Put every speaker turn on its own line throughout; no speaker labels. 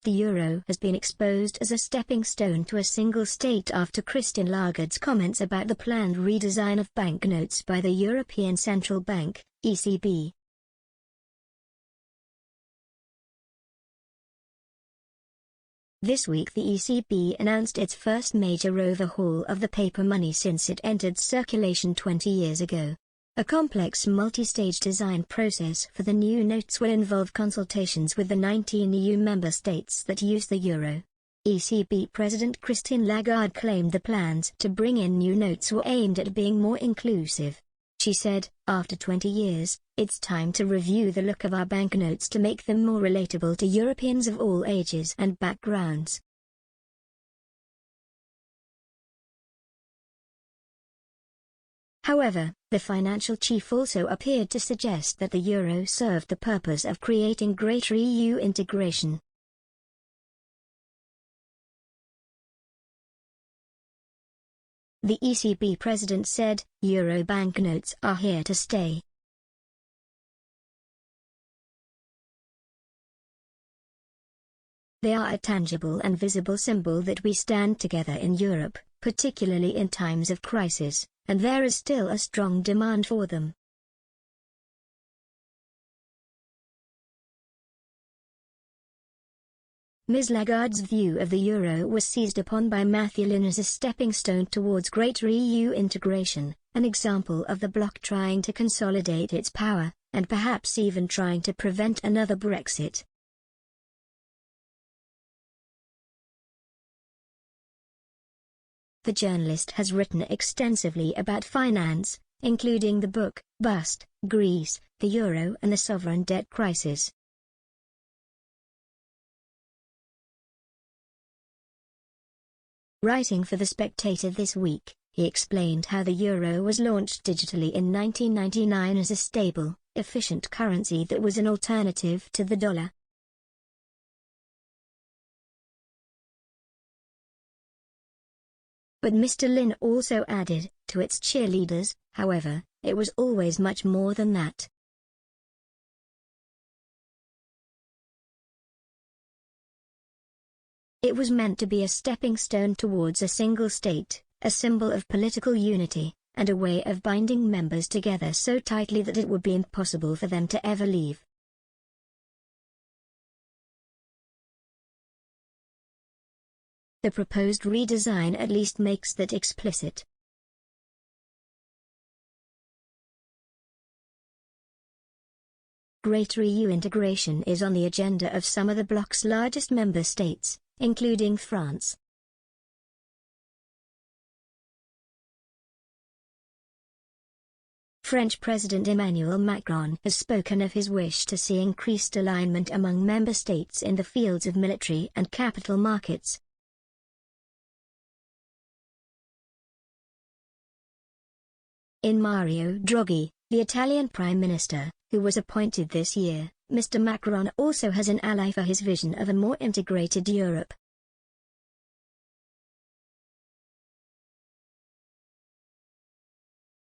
The euro has been exposed as a stepping stone to a single state after Christine Lagarde's comments about the planned redesign of banknotes by the European Central Bank, ECB. This week the ECB announced its first major overhaul of the paper money since it entered circulation 20 years ago. A complex multi-stage design process for the new notes will involve consultations with the 19 EU member states that use the euro. ECB President Christine Lagarde claimed the plans to bring in new notes were aimed at being more inclusive. She said, "After 20 years, it's time to review the look of our banknotes to make them more relatable to Europeans of all ages and backgrounds." However, the financial chief also appeared to suggest that the euro served the purpose of creating greater EU integration. The ECB president said, "Euro banknotes are here to stay. They are a tangible and visible symbol that we stand together in Europe, particularly in times of crisis, and there is still a strong demand for them." Ms. Lagarde's view of the euro was seized upon by Matthew Lynn as a stepping stone towards greater EU integration, an example of the bloc trying to consolidate its power, and perhaps even trying to prevent another Brexit. The journalist has written extensively about finance, including the book, Bust, Greece, the Euro and the Sovereign Debt Crisis. Writing for The Spectator this week, he explained how the euro was launched digitally in 1999 as a stable, efficient currency that was an alternative to the dollar. But Mr. Lin also added, to its cheerleaders, however, it was always much more than that. It was meant to be a stepping stone towards a single state, a symbol of political unity, and a way of binding members together so tightly that it would be impossible for them to ever leave. The proposed redesign at least makes that explicit. Greater EU integration is on the agenda of some of the bloc's largest member states, including France. French President Emmanuel Macron has spoken of his wish to see increased alignment among member states in the fields of military and capital markets. In Mario Draghi, the Italian Prime Minister, who was appointed this year, Mr. Macron also has an ally for his vision of a more integrated Europe.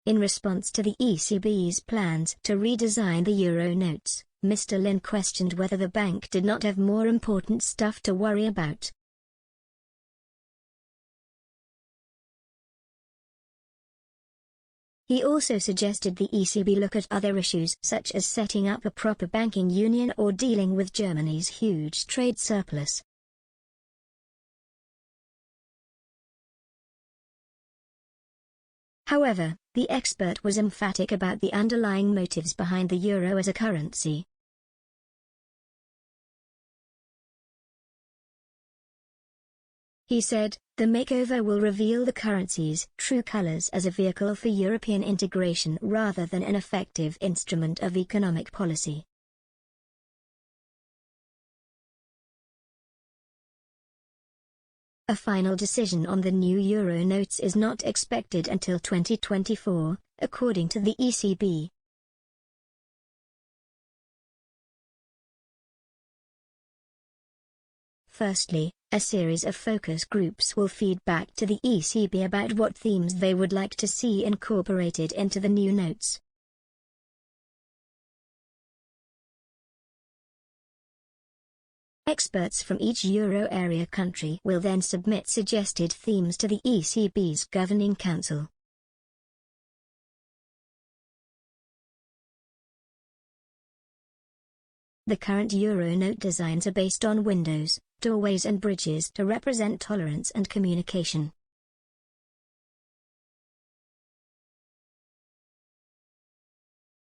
In response to the ECB's plans to redesign the euro notes, Mr. Lin questioned whether the bank did not have more important stuff to worry about. He also suggested the ECB look at other issues such as setting up a proper banking union or dealing with Germany's huge trade surplus. However, the expert was emphatic about the underlying motives behind the euro as a currency. He said, "The makeover will reveal the currency's true colors as a vehicle for European integration rather than an effective instrument of economic policy." A final decision on the new euro notes is not expected until 2024, according to the ECB. Firstly, a series of focus groups will feed back to the ECB about what themes they would like to see incorporated into the new notes. Experts from each euro area country will then submit suggested themes to the ECB's Governing Council. The current euro note designs are based on windows, doorways and bridges to represent tolerance and communication.